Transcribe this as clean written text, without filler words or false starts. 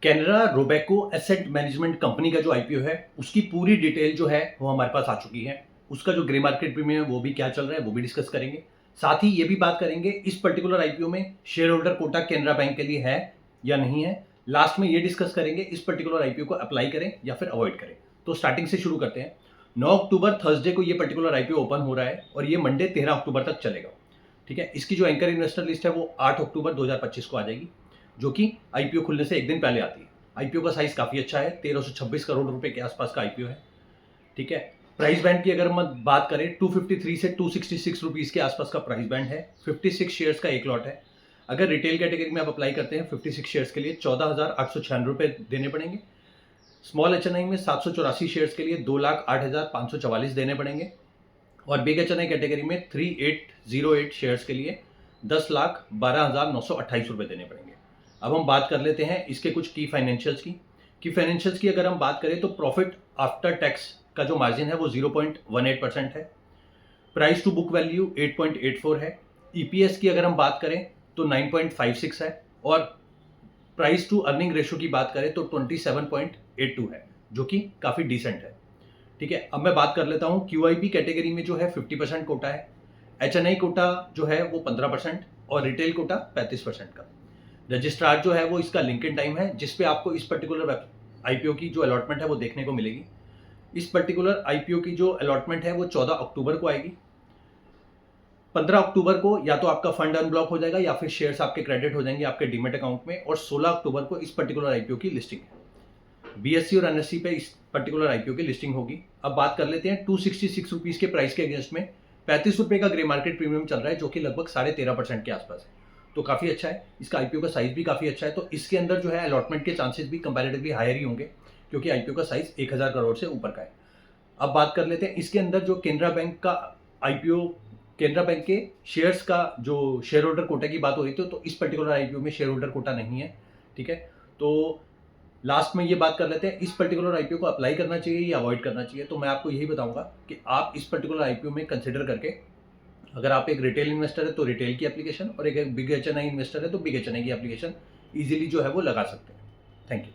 Canara Robeco asset management company का जो IPO है उसकी पूरी डिटेल जो है वो हमारे पास आ चुकी है। उसका जो ग्रे मार्केट प्रीमियम है वो भी क्या चल रहा है वो भी डिस्कस करेंगे। साथ ही ये भी बात करेंगे इस पर्टिकुलर आईपीओ में shareholder quota Canara bank के लिए है या नहीं है। लास्ट में ये डिस्कस करेंगे इस पर्टिकुलर आईपीओ को अप्लाई करें या फिर अवॉइड करें। तो स्टार्टिंग से शुरू करते हैं। 9 अक्टूबर थर्सडे को ये पर्टिकुलर आईपीओ ओपन हो रहा है और ये मंडे 13 अक्टूबर तक चलेगा। ठीक है, इसकी जो एंकर इन्वेस्टर लिस्ट है वो 8 अक्टूबर 2025 को आ जाएगी, जो कि आईपीओ खुलने से एक दिन पहले आती है। आईपीओ का साइज काफ़ी अच्छा है, 1326 करोड़ रुपए के आसपास का आईपीओ है। ठीक है, प्राइस बैंड की अगर हम बात करें 253 से 266 रुपीज़ के आसपास का प्राइस बैंड है। 56 शेयर्स का एक लॉट है। अगर रिटेल कैटेगरी में आप अप्लाई करते हैं 56 शेयर्स के लिए 14,896 रुपये देने पड़ेंगे। स्मॉल एचएनआई में 784 शेयर्स के लिए 2,08,544 देने पड़ेंगे और बिग एचएनआई कैटेगरी में 3808 शेयर्स के लिए 10,12,928 रुपये देने पड़ेंगे। अब हम बात कर लेते हैं इसके कुछ की फाइनेंशियल्स की अगर हम बात करें तो प्रॉफिट आफ्टर टैक्स का जो मार्जिन है वो 0.18% है। प्राइस टू बुक वैल्यू 8.84 है। ईपीएस की अगर हम बात करें तो 9.56 है और प्राइस टू अर्निंग रेशो की बात करें तो 27.82 है, जो कि काफ़ी डिसेंट है। ठीक है, अब मैं बात कर लेता हूँ क्यूआईबी कैटेगरी में जो है 50% कोटा है। एचएनआई कोटा जो है वो 15% और रिटेल कोटा 35% का। रजिस्ट्रार जो है वो इसका लिंक्ड टाइम है जिसपे आपको इस पर्टिकुलर आईपीओ की जो अलॉटमेंट है वो देखने को मिलेगी। इस पर्टिकुलर आईपीओ की जो अलॉटमेंट है वो 14 अक्टूबर को आएगी। 15 अक्टूबर को या तो आपका फंड अनब्लॉक हो जाएगा या फिर शेयर्स आपके क्रेडिट हो जाएंगे आपके डीमेट अकाउंट में, और 16 अक्टूबर को इस पर्टिकुलर आईपीओ की लिस्टिंग है। बीएससी और एनएससी पे इस पर्टिकुलर आईपीओ की लिस्टिंग होगी। अब बात कर लेते हैं 266 रुपीज़ के प्राइस के अगेंस्ट में 35 रुपये का ग्रे मार्केट प्रीमियम चल रहा है, जो कि लगभग 13.5% के आसपास है। तो काफ़ी अच्छा है, इसका आईपीओ का साइज भी काफ़ी अच्छा है। तो इसके अंदर जो है अलॉटमेंट के चांसेस भी कंपैरेटिवली हायर ही होंगे, क्योंकि आईपीओ का साइज 1000 करोड़ से ऊपर का है। अब बात कर लेते हैं इसके अंदर जो केनरा बैंक का आईपीओ, केनरा बैंक के शेयर्स का जो शेयर होल्डर कोटा की बात हो रही थी, तो इस पर्टिकुलर आईपीओ में शेयर होल्डर कोटा नहीं है। ठीक है, तो लास्ट में ये बात कर लेते हैं इस पर्टिकुलर आईपीओ को अप्लाई करना चाहिए या अवॉइड करना चाहिए। तो मैं आपको यही बताऊंगा कि आप इस पर्टिकुलर आईपीओ में कंसिडर करके, अगर आप एक रिटेल इन्वेस्टर है तो रिटेल की एप्लीकेशन और एक बिग एचएनआई इन्वेस्टर है तो बिग एचएनआई की एप्लीकेशन इजीली जो है वो लगा सकते हैं। Thank you.